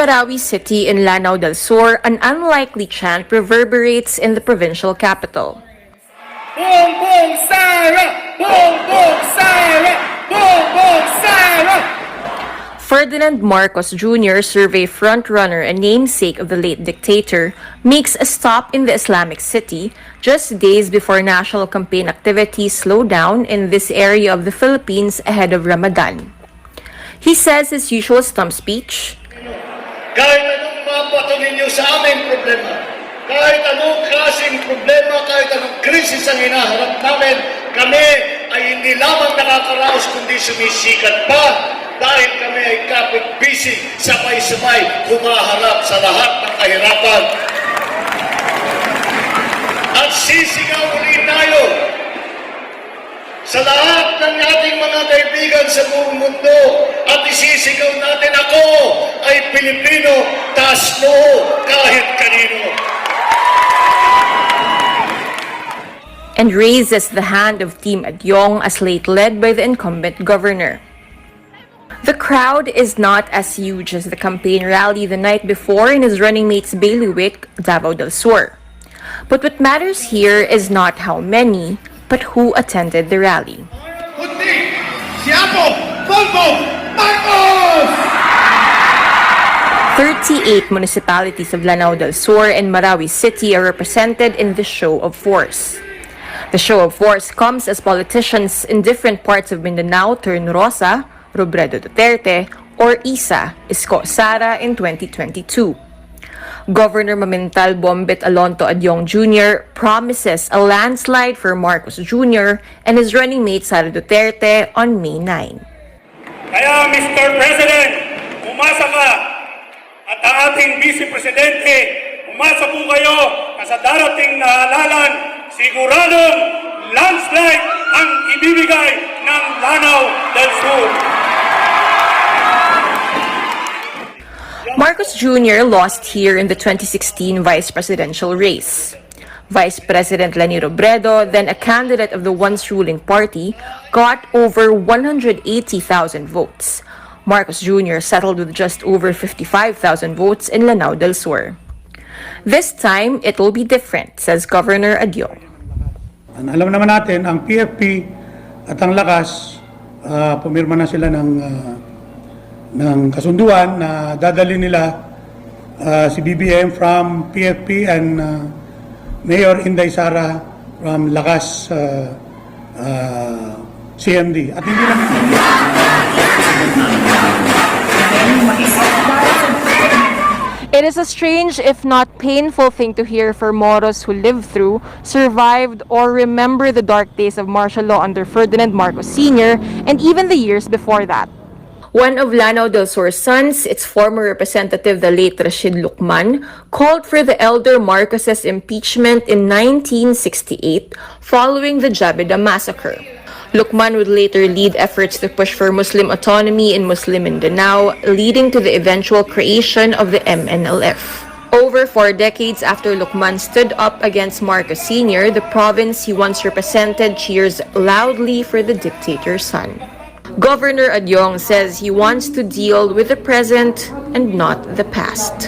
Marawi City in Lanao del Sur, an unlikely chant reverberates in the provincial capital. Boom, boom, sara! Boom, boom, sara! Boom, boom, sara! Ferdinand Marcos Jr., survey frontrunner and namesake of the late dictator, makes a stop in the Islamic city just days before national campaign activities slow down in this area of the Philippines ahead of Ramadan. He says his usual stump speech, Kahit anong mapato ninyo sa aming problema, kahit anong klaseng problema, kahit anong krisis ang hinaharap namin, kami ay hindi lamang nakakaraos kundi sumisikat pa dahil kami ay kapit-bisig, sabay-sabay humaharap sa lahat ng kahirapan. At sisigaw ulit tayo sa lahat ng ating mga kaibigan sa buong mundo at isisigaw natin, ako ay Pilipino, taas noo kahit kanino. and raises the hand of Team Adyong as late led by the incumbent governor. The crowd is not as huge as the campaign rally the night before in his running mate's bailiwick, Davao del Sur. But what matters here is not how many, but who attended the rally. 38 municipalities of Lanao del Sur and Marawi City are represented in this show of force. The show of force comes as politicians in different parts of Mindanao turn Rosa, Robredo Duterte, or Isa, Isko Sara in 2022. Governor Mamintal Bombet Alonto Adyong Jr. promises a landslide for Marcos Jr. and his running mate Sara Duterte on May 9. Kaya Mr. President, umasa ka at ang ating Vice Presidente, umasa po kayo na sa darating na halalan, siguradong landslide ang ibibigay ng Lanao del Sur. Marcos Jr. lost here in the 2016 vice presidential race. Vice President Leni Robredo, then a candidate of the once ruling party, got over 180,000 votes. Marcos Jr. settled with just over 55,000 votes in Lanao del Sur. This time, it will be different, says Governor Adyong. Alam naman natin, ang PFP at ang lakas, pumirma na sila ng kasunduan na dadali nila si BBM from PFP and Mayor Inday Sara from Lakas CMD. At hindi lang It is a strange, if not painful, thing to hear for Moros who lived through, survived, or remember the dark days of martial law under Ferdinand Marcos Sr. and even the years before that. One of Lanao del Sur's sons, its former representative, the late Rashid Lucman, called for the elder Marcos's impeachment in 1968 following the Jabeda massacre. Lucman would later lead efforts to push for Muslim autonomy in Muslim Mindanao, leading to the eventual creation of the MNLF. Over 4 decades after Lucman stood up against Marcos Sr., the province he once represented cheers loudly for the dictator's son. Governor Adyong says he wants to deal with the present and not the past.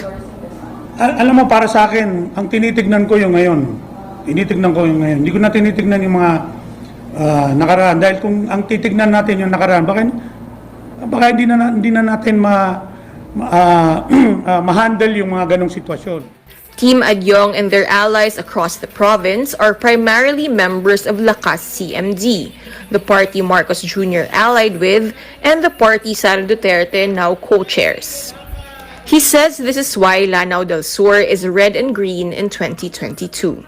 Alam mo, para sa akin, ang tinitignan ko yung ngayon. Hindi ko na tinitignan yung mga nakaraan. Dahil kung ang titignan natin yung nakaraan, baka hindi na natin ma-handle yung mga ganong sitwasyon. Team Adyong and their allies across the province are primarily members of Lakas CMD, the party Marcos Jr. allied with, and the party Sara Duterte now co-chairs. He says this is why Lanao del Sur is red and green in 2022.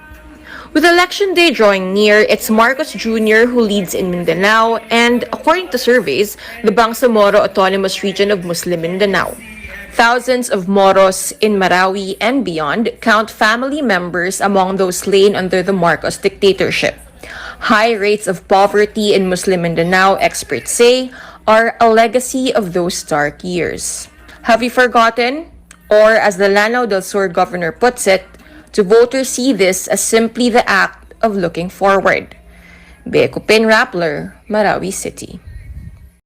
With Election Day drawing near, it's Marcos Jr. who leads in Mindanao and, according to surveys, the Bangsamoro Autonomous Region of Muslim Mindanao. Thousands of Moros in Marawi and beyond count family members among those slain under the Marcos dictatorship. High rates of poverty in Muslim Mindanao, experts say, are a legacy of those dark years. Have you forgotten? Or, as the Lanao del Sur governor puts it, do voters see this as simply the act of looking forward? Beco Pin Rappler, Marawi City.